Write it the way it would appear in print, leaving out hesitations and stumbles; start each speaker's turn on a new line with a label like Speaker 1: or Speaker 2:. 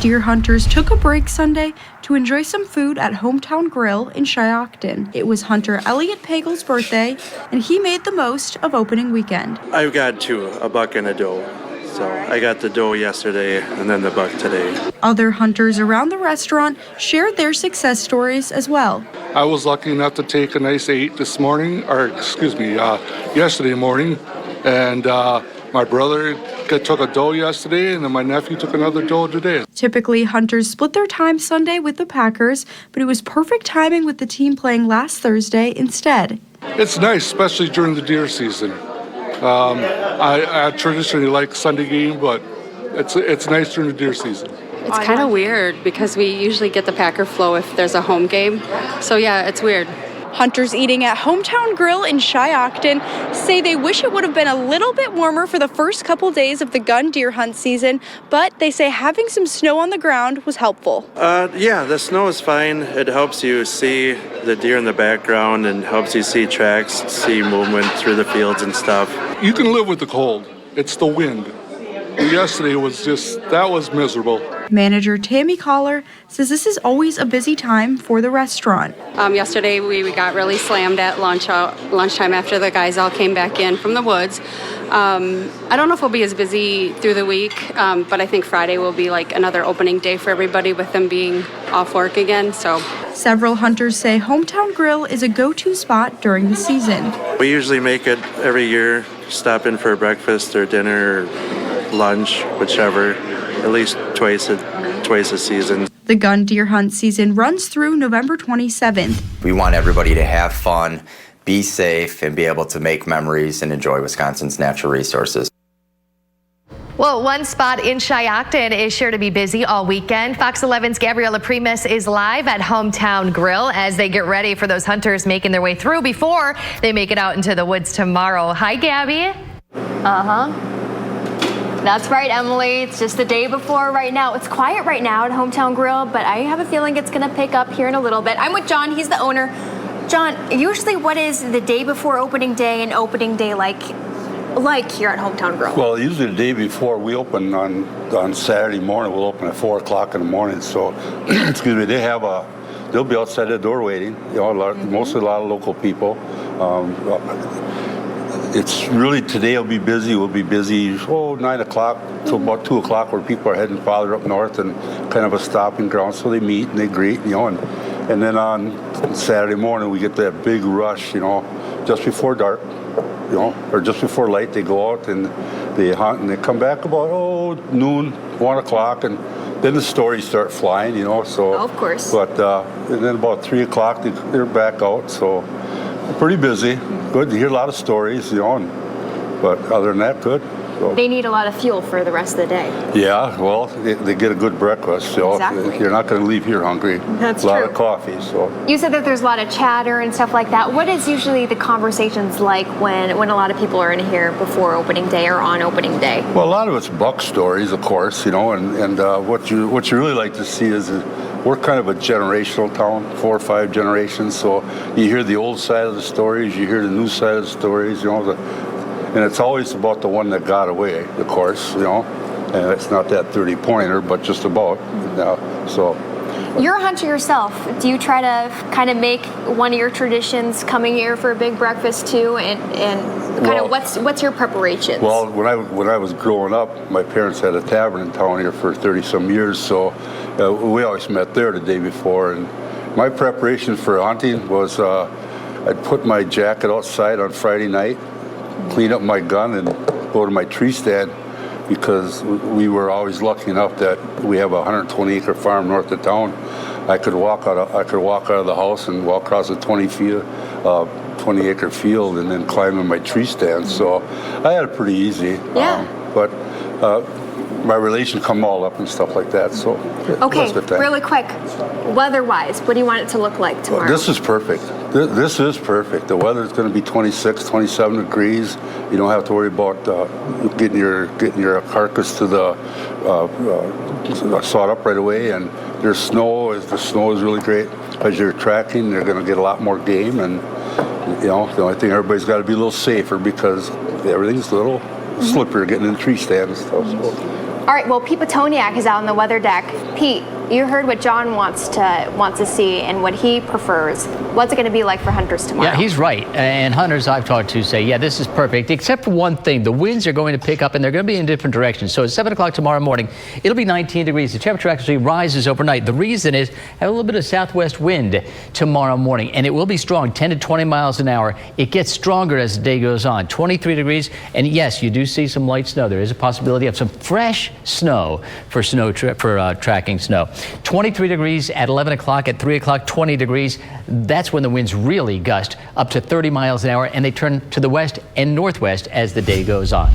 Speaker 1: Deer hunters took a break Sunday to enjoy some food at Hometown Grill in Shiocton. It was hunter Elliot Pegel's birthday, and he made the most of opening weekend.
Speaker 2: I've got two, a buck and a doe. So I got the doe yesterday and then the buck today.
Speaker 1: Other hunters around the restaurant shared their success stories as well.
Speaker 3: I was lucky enough to take a nice 8 yesterday morning, and my brother took a doe yesterday, and then my nephew took another doe today.
Speaker 1: Typically, hunters split their time Sunday with the Packers, but it was perfect timing with the team playing last Thursday instead.
Speaker 3: It's nice, especially during the deer season. I traditionally like Sunday game, but it's nice during the deer season.
Speaker 4: It's kind of weird because we usually get the Packer flow if there's a home game. So yeah, it's weird.
Speaker 1: Hunters eating at Hometown Grill in Shiocton say they wish it would have been a little bit warmer for the first couple days of the gun deer hunt season, but they say having some snow on the ground was helpful.
Speaker 2: Yeah, the snow is fine. It helps you see the deer in the background and helps you see tracks, see movement through the fields and stuff.
Speaker 3: You can live with the cold. It's the wind. Yesterday was that was miserable.
Speaker 1: Manager Tammy Collar says this is always a busy time for the restaurant.
Speaker 4: Yesterday we got really slammed at lunchtime after the guys all came back in from the woods. I don't know if we'll be as busy through the week, but I think Friday will be like another opening day for everybody with them being off work again. So
Speaker 1: several hunters say Hometown Grill is a go-to spot during the season.
Speaker 2: We usually make it every year, stop in for breakfast or dinner or lunch, whichever, at least twice a season.
Speaker 1: The gun deer hunt season runs through November 27th.
Speaker 5: We want everybody to have fun, be safe, and be able to make memories and enjoy Wisconsin's natural resources.
Speaker 6: Well, one spot in Shiocton is sure to be busy all weekend. Fox 11's Gabriella Primus is live at Hometown Grill as they get ready for those hunters making their way through before they make it out into the woods tomorrow. Hi, Gabby.
Speaker 7: That's right, Emily. It's just the day before right now. It's quiet right now at Hometown Grill, but I have a feeling it's going to pick up here in a little bit. I'm with John. He's the owner. John, usually what is the day before opening day and opening day like here at Hometown Grill?
Speaker 8: Well, usually the day before we open on Saturday morning, we'll open at 4 o'clock in the morning. So, excuse me, they'll be outside the door waiting. You know, mostly a lot of local people. It's really, today will be busy. We'll be busy, 9 o'clock till about 2 o'clock where people are heading farther up north and kind of a stopping ground. So they meet and they greet, and then on Saturday morning we get that big rush, just before dark, or just before light. They go out and they hunt and they come back about, noon, 1 o'clock, and then the stories start flying, so.
Speaker 7: Of course.
Speaker 8: But, and then about 3 o'clock they're back out, so pretty busy. Good to hear a lot of stories, but other than that, good. So.
Speaker 7: They need a lot of fuel for the rest of the day.
Speaker 8: Yeah, well, they get a good breakfast.
Speaker 7: Exactly.
Speaker 8: You're not going to leave here hungry.
Speaker 7: That's
Speaker 8: a lot
Speaker 7: true.
Speaker 8: of coffee. So.
Speaker 7: You said that there's a lot of chatter and stuff like that. What is usually the conversations like when a lot of people are in here before opening day or on opening day?
Speaker 8: Well, a lot of it's buck stories, of course, and what you really like to see is we're kind of a generational town, 4 or 5 generations. So you hear the old side of the stories, you hear the new side of the stories, and it's always about the one that got away, of course, and it's not that 30-pointer, but just about. So.
Speaker 7: You're a hunter yourself. Do you try to kind of make one of your traditions coming here for a big breakfast too, and kind of what's your preparations?
Speaker 8: Well, when I was growing up, my parents had a tavern in town here for 30-some years, so we always met there the day before. And my preparation for hunting was I'd put my jacket outside on Friday night, clean up my gun, and go to my tree stand, because we were always lucky enough that we have a 120-acre farm north of town. I could walk out of the house and walk across a 20-acre field and then climb in my tree stand. So I had it pretty easy.
Speaker 7: Yeah.
Speaker 8: But my relation come all up and stuff like that. So
Speaker 7: okay, really quick, weather-wise, what do you want it to look like tomorrow?
Speaker 8: This is perfect. This is perfect. The weather's going to be 26, 27 degrees. You don't have to worry about getting your carcass to the sawed up right away. And there's snow. The snow is really great. As you're tracking, they're going to get a lot more game. And the only thing, everybody's got to be a little safer because everything's a little slippery getting in tree stand and stuff. So.
Speaker 7: All right, well, Pete Petoniak is out on the weather deck. Pete, you heard what John wants to see and what he prefers. What's it going to be like for hunters tomorrow?
Speaker 9: Yeah, he's right. And hunters I've talked to say, yeah, this is perfect, except for one thing. The winds are going to pick up, and they're going to be in different directions. So at 7 o'clock tomorrow morning, it'll be 19 degrees. The temperature actually rises overnight. The reason is have a little bit of southwest wind tomorrow morning, and it will be strong, 10 to 20 miles an hour. It gets stronger as the day goes on. 23 degrees, and yes, you do see some light snow. There is a possibility of some fresh snow for tracking snow. 23 degrees at 11 o'clock, at 3 o'clock, 20 degrees. That's when the winds really gust up to 30 miles an hour, and they turn to the west and northwest as the day goes on.